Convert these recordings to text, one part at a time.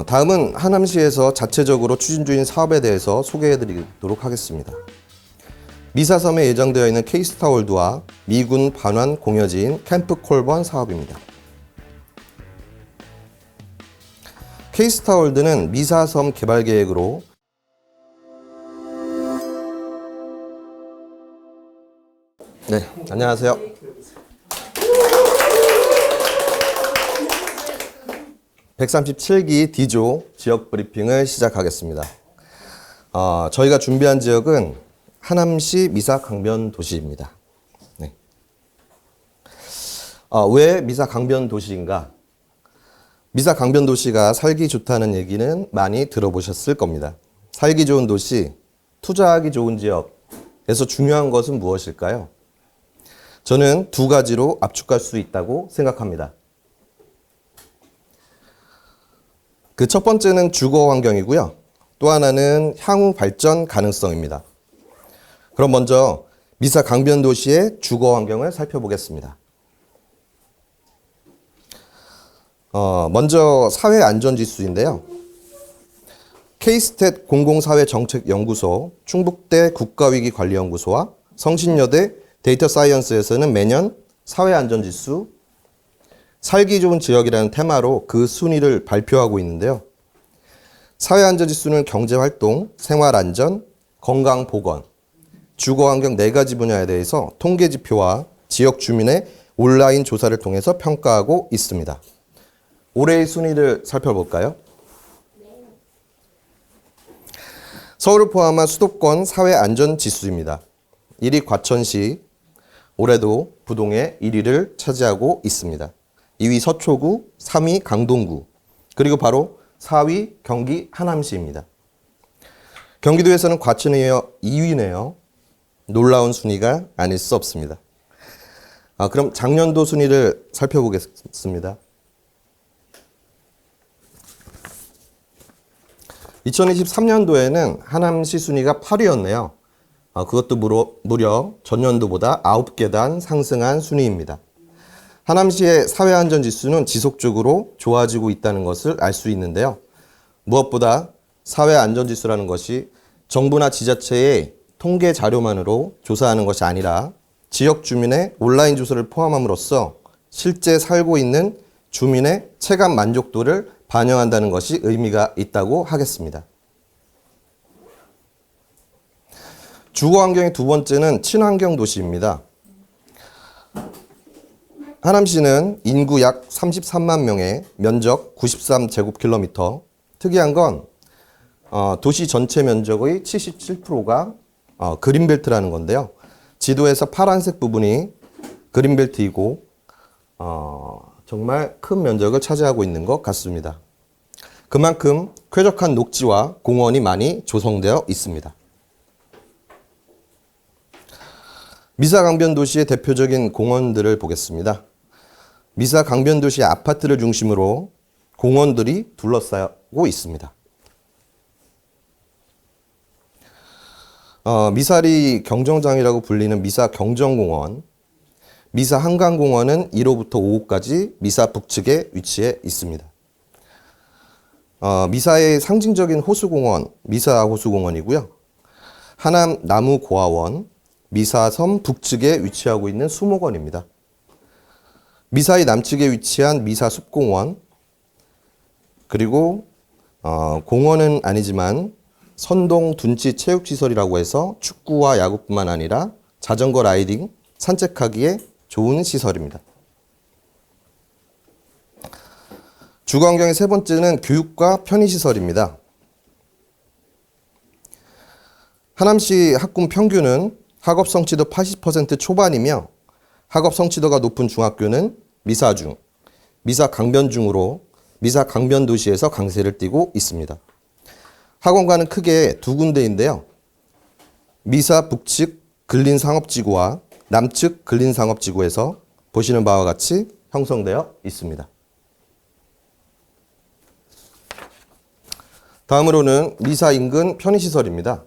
다음은 하남시에서 자체적으로 추진 중인 사업에 대해서 소개해드리도록 하겠습니다. 미사섬에 예정되어 있는 K스타월드와 미군 반환 공여지인 캠프 콜번 사업입니다. K스타월드는 미사섬 개발 계획으로 네, 안녕하세요. (137기) D조 지역 브리핑을 시작하겠습니다. 저희가 준비한 지역은 하남시 미사 강변 도시입니다. 네. 왜 미사 강변 도시인가? 미사 강변 도시가 살기 좋다는 얘기는 많이 들어보셨을 겁니다. 살기 좋은 도시, 투자하기 좋은 지역에서 중요한 것은 무엇일까요? 저는 두 가지로 압축할 수 있다고 생각합니다. 그 첫 번째는 주거 환경이고요. 또 하나는 향후 발전 가능성입니다. 그럼 먼저 미사 강변 도시의 주거 환경을 살펴보겠습니다. 먼저 사회 안전 지수인데요. K스탯 공공사회정책연구소, 충북대 국가위기관리연구소와 성신여대 데이터 사이언스에서는 매년 사회 안전 지수, 살기 좋은 지역이라는 테마로 그 순위를 발표하고 있는데요. 사회안전지수는 경제활동, 생활안전, 건강보건, 주거환경 4가지 분야에 대해서 통계지표와 지역 주민의 온라인 조사를 통해서 평가하고 있습니다. 올해의 순위를 살펴볼까요? 서울을 포함한 수도권 사회안전지수입니다. 1위 과천시, 올해도 부동의 1위를 차지하고 있습니다. 2위 서초구, 3위 강동구, 그리고 바로 4위 경기 하남시입니다. 경기도에서는 과천에 이어 2위네요. 놀라운 순위가 아닐 수 없습니다. 그럼 작년도 순위를 살펴보겠습니다. 2023년도에는 하남시 순위가 8위였네요. 그것도 무려 전년도보다 9계단 상승한 순위입니다. 하남시의 사회안전지수는 지속적으로 좋아지고 있다는 것을 알 수 있는데요. 무엇보다 사회안전지수라는 것이 정부나 지자체의 통계 자료만으로 조사하는 것이 아니라 지역 주민의 온라인 조사를 포함함으로써 실제 살고 있는 주민의 체감 만족도를 반영한다는 것이 의미가 있다고 하겠습니다. 주거환경의 두 번째는 친환경 도시입니다. 하남시는 인구 약 33만 명에 면적 93제곱킬로미터. 특이한 건 도시 전체 면적의 77%가 그린벨트라는 건데요. 지도에서 파란색 부분이 그린벨트이고 정말 큰 면적을 차지하고 있는 것 같습니다. 그만큼 쾌적한 녹지와 공원이 많이 조성되어 있습니다. 미사 강변 도시의 대표적인 공원들을 보겠습니다. 미사 강변 도시 아파트를 중심으로 공원들이 둘러싸고 있습니다. 미사리 경정장이라고 불리는 미사 경정공원, 미사 한강공원은 1호부터 5호까지 미사 북측에 위치해 있습니다. 미사의 상징적인 호수공원, 미사 호수공원이고요. 하남 나무고아원, 미사섬 북측에 위치하고 있는 수목원입니다. 미사의 남측에 위치한 미사숲공원, 그리고 공원은 아니지만 선동 둔치 체육시설이라고 해서 축구와 야구뿐만 아니라 자전거 라이딩, 산책하기에 좋은 시설입니다. 주거환경의 세 번째는 교육과 편의시설입니다. 하남시 학군 평균은 학업 성취도 80% 초반이며 학업 성취도가 높은 중학교는 미사중, 미사 강변중으로 미사 강변 도시에서 강세를 띠고 있습니다. 학원과는 크게 두 군데인데요. 미사 북측 근린상업지구와 남측 근린상업지구에서 보시는 바와 같이 형성되어 있습니다. 다음으로는 미사 인근 편의시설입니다.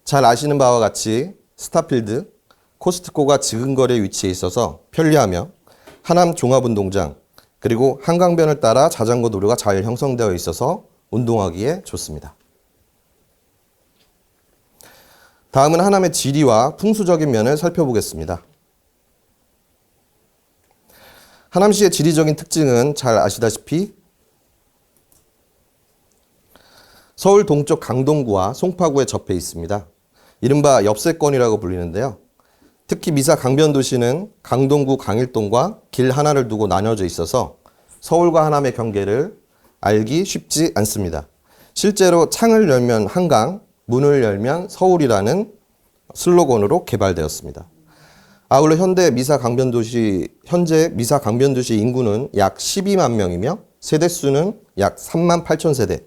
잘 아시는 바와 같이 스타필드, 코스트코가 지근거리에 위치해 있어서 편리하며 하남 종합운동장, 그리고 한강변을 따라 자전거 도로가 잘 형성되어 있어서 운동하기에 좋습니다. 다음은 하남의 지리와 풍수적인 면을 살펴보겠습니다. 하남시의 지리적인 특징은 잘 아시다시피 서울 동쪽 강동구와 송파구에 접해 있습니다. 이른바 엽세권이라고 불리는데요. 특히 미사 강변도시는 강동구 강일동과 길 하나를 두고 나뉘어져 있어서 서울과 하남의 경계를 알기 쉽지 않습니다. 실제로 창을 열면 한강, 문을 열면 서울이라는 슬로건으로 개발되었습니다. 아울러 현재 미사 강변도시 인구는 약 12만 명이며 세대수는 약 3만 8천 세대.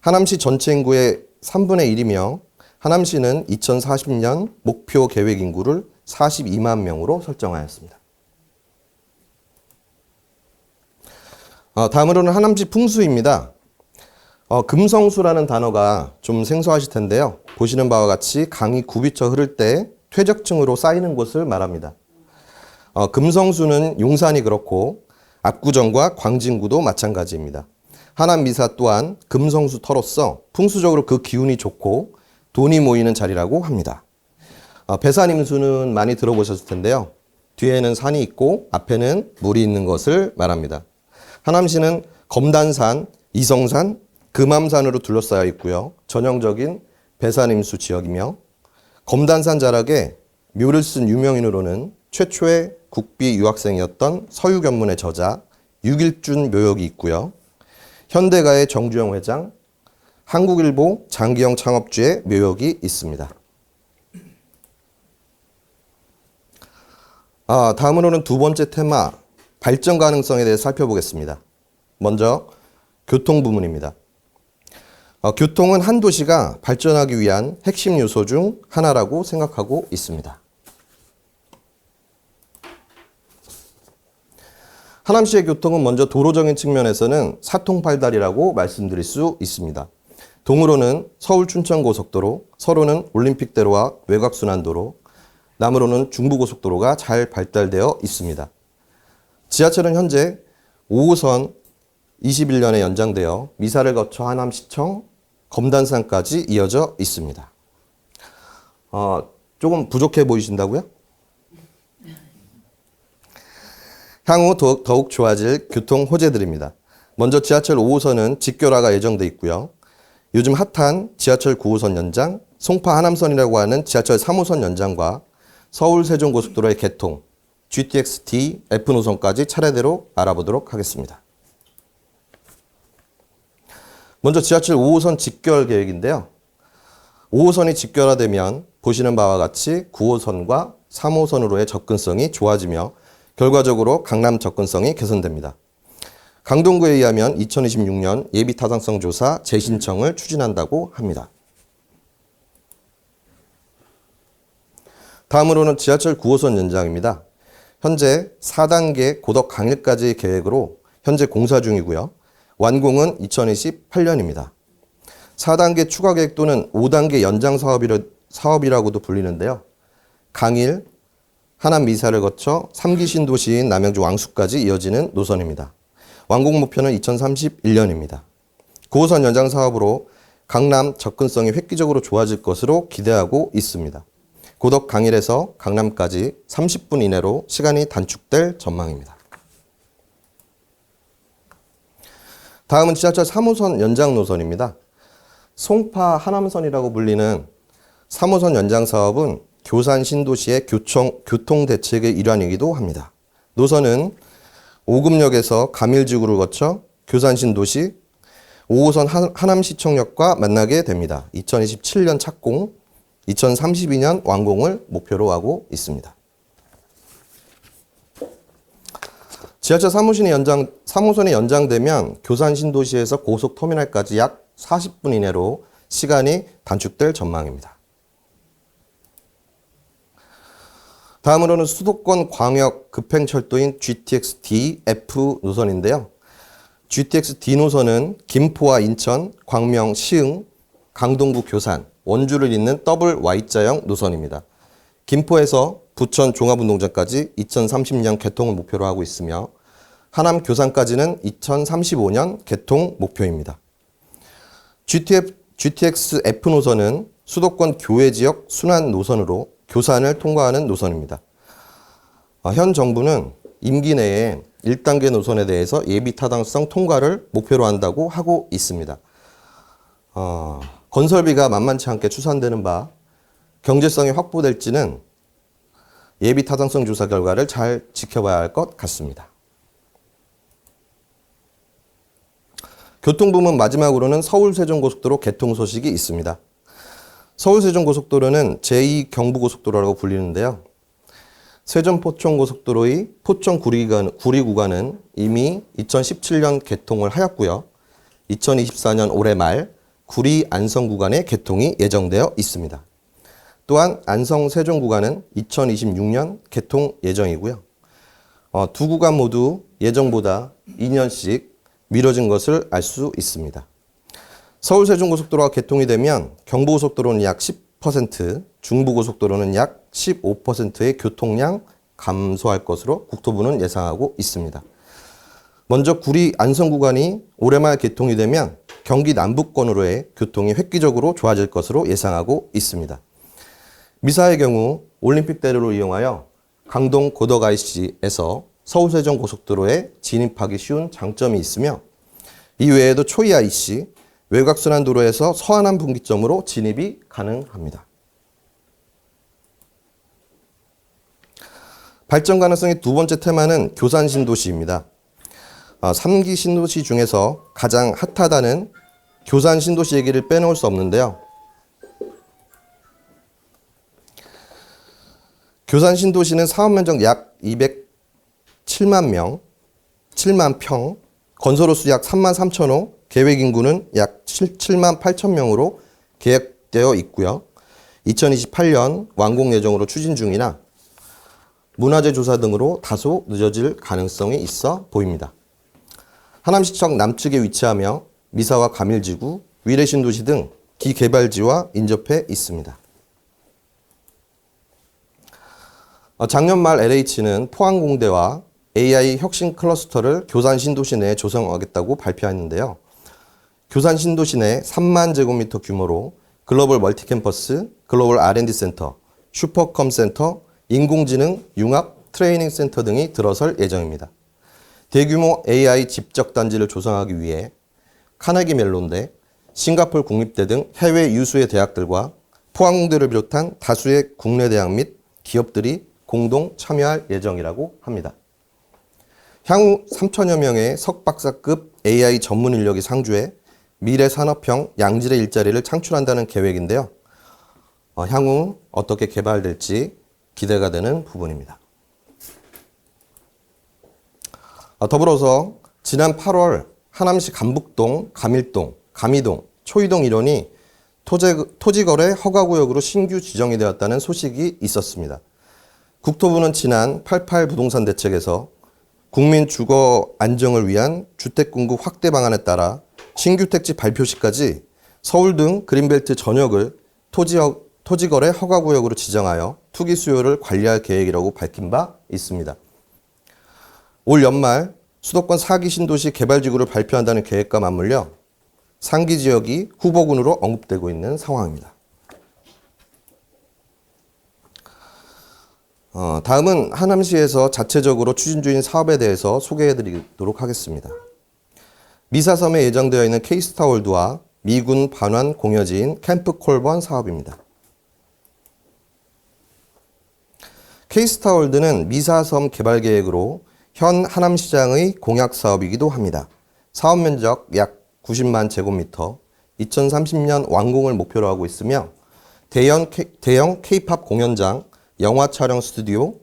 하남시 전체 인구의 3분의 1이며 하남시는 2040년 목표 계획 인구를 42만 명으로 설정하였습니다. 다음으로는 하남시 풍수입니다. 금성수라는 단어가 좀 생소하실 텐데요. 보시는 바와 같이 강이 굽이쳐 흐를 때 퇴적층으로 쌓이는 곳을 말합니다. 금성수는 용산이 그렇고 압구정과 광진구도 마찬가지입니다. 하남 미사 또한 금성수 터로서 풍수적으로 그 기운이 좋고 돈이 모이는 자리라고 합니다. 배산임수는 많이 들어보셨을 텐데요. 뒤에는 산이 있고 앞에는 물이 있는 것을 말합니다. 하남시는 검단산, 이성산, 금암산으로 둘러싸여 있고요. 전형적인 배산임수 지역이며 검단산 자락에 묘를 쓴 유명인으로는 최초의 국비 유학생이었던 서유견문의 저자 유길준 묘역이 있고요. 현대가의 정주영 회장, 한국일보 장기영 창업주의 묘역이 있습니다. 다음으로는 두 번째 테마, 발전 가능성에 대해 살펴보겠습니다. 먼저 교통 부문입니다. 교통은 한 도시가 발전하기 위한 핵심 요소 중 하나라고 생각하고 있습니다. 하남시의 교통은 먼저 도로적인 측면에서는 사통팔달이라고 말씀드릴 수 있습니다. 동으로는 서울 춘천고속도로, 서로는 올림픽대로와 외곽순환도로, 남으로는 중부고속도로가 잘 발달되어 있습니다. 지하철은 현재 5호선 21년에 연장되어 미사를 거쳐 하남시청, 검단산까지 이어져 있습니다. 조금 부족해 보이신다고요? 향후 더욱 좋아질 교통 호재들입니다. 먼저 지하철 5호선은 직결화가 예정돼 있고요. 요즘 핫한 지하철 9호선 연장, 송파 하남선이라고 하는 지하철 3호선 연장과 서울 세종고속도로의 개통, GTX-D, F 노선까지 차례대로 알아보도록 하겠습니다. 먼저 지하철 5호선 직결 계획인데요. 5호선이 직결화되면 보시는 바와 같이 9호선과 3호선으로의 접근성이 좋아지며 결과적으로 강남 접근성이 개선됩니다. 강동구에 의하면 2026년 예비타당성 조사 재신청을 추진한다고 합니다. 다음으로는 지하철 9호선 연장입니다. 현재 4단계 고덕 강일까지 계획으로 현재 공사 중이고요. 완공은 2028년입니다. 4단계 추가 계획 또는 5단계 연장 사업이라고도 불리는데요. 강일, 하남 미사를 거쳐 3기 신도시인 남양주 왕수까지 이어지는 노선입니다. 완공 목표는 2031년입니다. 9호선 연장 사업으로 강남 접근성이 획기적으로 좋아질 것으로 기대하고 있습니다. 고덕 강일에서 강남까지 30분 이내로 시간이 단축될 전망입니다. 다음은 지하철 3호선 연장 노선입니다. 송파 하남선이라고 불리는 3호선 연장 사업은 교산 신도시의 교통 대책의 일환이기도 합니다. 노선은 오금역에서 감일지구를 거쳐 교산 신도시 5호선 하남시청역과 만나게 됩니다. 2027년 착공, 2032년 완공을 목표로 하고 있습니다. 지하철 3호선이 연장되면 교산 신도시에서 고속터미널까지 약 40분 이내로 시간이 단축될 전망입니다. 다음으로는 수도권 광역 급행철도인 GTX-D, F 노선인데요. GTX-D 노선은 김포와 인천, 광명, 시흥, 강동구, 교산, 원주를 잇는 더블 Y자형 노선입니다. 김포에서 부천 종합운동장까지 2030년 개통을 목표로 하고 있으며 하남 교산까지는 2035년 개통 목표입니다. GTX F 노선은 수도권 교외 지역 순환 노선으로 교산을 통과하는 노선입니다. 현 정부는 임기 내에 1단계 노선에 대해서 예비 타당성 통과를 목표로 한다고 하고 있습니다. 건설비가 만만치 않게 추산되는 바 경제성이 확보될지는 예비 타당성 조사 결과를 잘 지켜봐야 할 것 같습니다. 교통부문 마지막으로는 서울-세종고속도로 개통 소식이 있습니다. 서울-세종고속도로는 제2경부고속도로라고 불리는데요. 세전-포천고속도로의 포천-구리 구간은 이미 2017년 개통을 하였고요. 2024년 올해 말 구리-안성 구간의 개통이 예정되어 있습니다. 또한 안성-세종 구간은 2026년 개통 예정이고요. 두 구간 모두 예정보다 2년씩 미뤄진 것을 알 수 있습니다. 서울-세종고속도로가 개통이 되면 경부고속도로는 약 10%, 중부고속도로는 약 15%의 교통량 감소할 것으로 국토부는 예상하고 있습니다. 먼저 구리 안성 구간이 올해 말 개통이 되면 경기 남부권으로의 교통이 획기적으로 좋아질 것으로 예상하고 있습니다. 미사의 경우 올림픽대로를 이용하여 강동 고덕 IC에서 서울-세종 고속도로에 진입하기 쉬운 장점이 있으며 이 외에도 초이 IC, 외곽순환도로에서 서안암 분기점으로 진입이 가능합니다. 발전 가능성의 두 번째 테마는 교산 신도시입니다. 3기 신도시 중에서 가장 핫하다는 교산 신도시 얘기를 빼놓을 수 없는데요. 교산 신도시는 사업 면적 약 207만 평, 건설 호수 약 3만 3천 호, 계획 인구는 약 7만 8천 명으로 계획되어 있고요. 2028년 완공 예정으로 추진 중이나 문화재 조사 등으로 다소 늦어질 가능성이 있어 보입니다. 하남시청 남측에 위치하며 미사와 가밀지구, 위례신도시 등 기개발지와 인접해 있습니다. 작년 말 LH는 포항공대와 AI 혁신 클러스터를 교산 신도시 내에 조성하겠다고 발표했는데요. 교산 신도시 내 3만 제곱미터 규모로 글로벌 멀티캠퍼스, 글로벌 R&D 센터, 슈퍼컴 센터, 인공지능 융합 트레이닝 센터 등이 들어설 예정입니다. 대규모 AI 집적단지를 조성하기 위해 카네기 멜론대, 싱가포르 국립대 등 해외 유수의 대학들과 포항공대를 비롯한 다수의 국내 대학 및 기업들이 공동 참여할 예정이라고 합니다. 향후 3천여 명의 석박사급 AI 전문 인력이 상주해 미래 산업형 양질의 일자리를 창출한다는 계획인데요. 향후 어떻게 개발될지 기대가 되는 부분입니다. 더불어서 지난 8월 하남시 감북동, 감일동, 감이동, 초이동 일원이 토지거래 허가구역으로 신규 지정이 되었다는 소식이 있었습니다. 국토부는 지난 88 부동산 대책에서 국민 주거 안정을 위한 주택 공급 확대 방안에 따라 신규 택지 발표 시까지 서울 등 그린벨트 전역을 토지거래 허가구역으로 지정하여 투기 수요를 관리할 계획이라고 밝힌 바 있습니다. 올 연말 수도권 4기 신도시 개발지구를 발표한다는 계획과 맞물려 상기 지역이 후보군으로 언급되고 있는 상황입니다. 다음은 하남시에서 자체적으로 추진 중인 사업에 대해서 소개해드리도록 하겠습니다. 미사섬에 예정되어 있는 K스타월드와 미군 반환 공여지인 캠프 콜번 사업입니다. K스타월드는 미사섬 개발 계획으로 현 하남시장의 공약 사업이기도 합니다. 사업 면적 약 90만 제곱미터, 2030년 완공을 목표로 하고 있으며 대형 K-팝 공연장, 영화 촬영 스튜디오,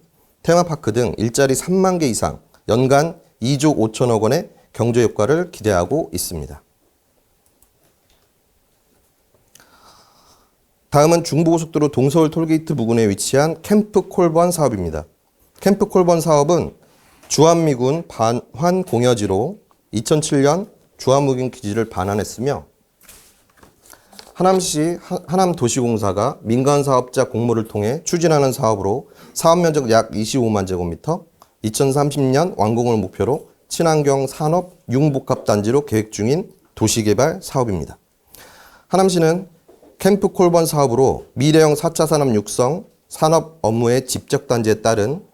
테마파크 등 일자리 3만 개 이상, 연간 2조 5천억 원의 경제 효과를 기대하고 있습니다. 다음은 중부고속도로 동서울 톨게이트 부근에 위치한 캠프 콜번 사업입니다. 캠프 콜번 사업은 주한미군 반환 공여지로 2007년 주한무기 기지를 반환했으며 하남시 하남도시공사가 민간 사업자 공모를 통해 추진하는 사업으로 사업 면적 약 25만 제곱미터, 2030년 완공을 목표로 친환경 산업 융복합단지로 계획 중인 도시개발 사업입니다. 하남시는 캠프 콜번 사업으로 미래형 4차 산업 육성, 산업 업무의 집적단지에 따른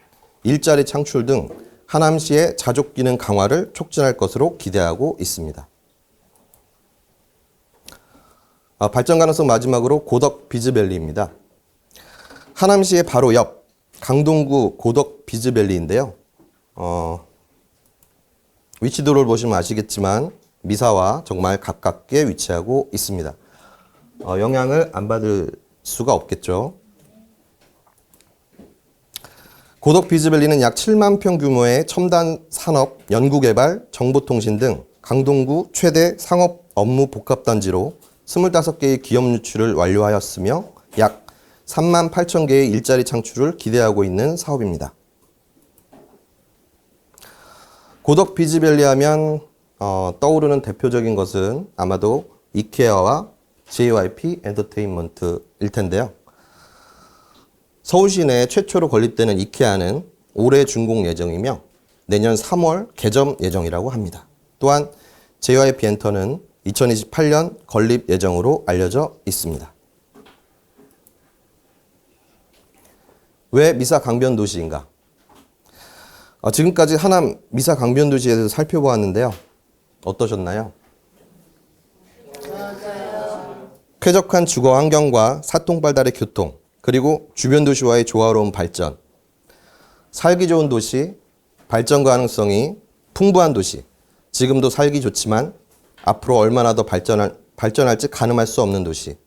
일자리 창출 등 하남시의 자족 기능 강화를 촉진할 것으로 기대하고 있습니다. 발전 가능성 마지막으로 고덕 비즈밸리입니다. 하남시의 바로 옆 강동구 고덕 비즈밸리인데요. 위치도를 보시면 아시겠지만 미사와 정말 가깝게 위치하고 있습니다. 영향을 안 받을 수가 없겠죠. 고덕 비즈밸리는 약 7만 평 규모의 첨단 산업, 연구개발, 정보통신 등 강동구 최대 상업 업무 복합단지로 25개의 기업 유치를 완료하였으며 약 3만 8천 개의 일자리 창출을 기대하고 있는 사업입니다. 고덕 비즈밸리 하면 떠오르는 대표적인 것은 아마도 이케아와 JYP 엔터테인먼트일 텐데요. 서울시 내 최초로 건립되는 이케아는 올해 준공 예정이며 내년 3월 개점 예정이라고 합니다. 또한 JYP 엔터는 2028년 건립 예정으로 알려져 있습니다. 왜 미사 강변 도시인가? 지금까지 하남 미사 강변 도시에 대해서 살펴보았는데요. 어떠셨나요? 맞아요. 쾌적한 주거 환경과 사통발달의 교통, 그리고 주변 도시와의 조화로운 발전, 살기 좋은 도시, 발전 가능성이 풍부한 도시, 지금도 살기 좋지만 앞으로 얼마나 더 발전할지 가늠할 수 없는 도시,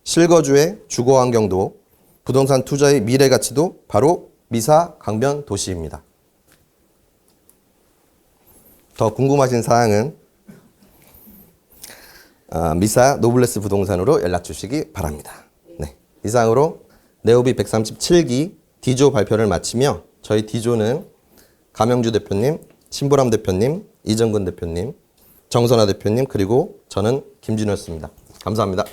실거주의 주거 환경도 부동산 투자의 미래 가치도 바로 미사 강변 도시입니다. 더 궁금하신 사항은 미사 노블레스 부동산으로 연락 주시기 바랍니다. 네, 이상으로 네오비 137기 D조 발표를 마치며 저희 D조는 가명주 대표님, 신보람 대표님, 이정근 대표님, 정선아 대표님, 그리고 저는 김진우였습니다. 감사합니다.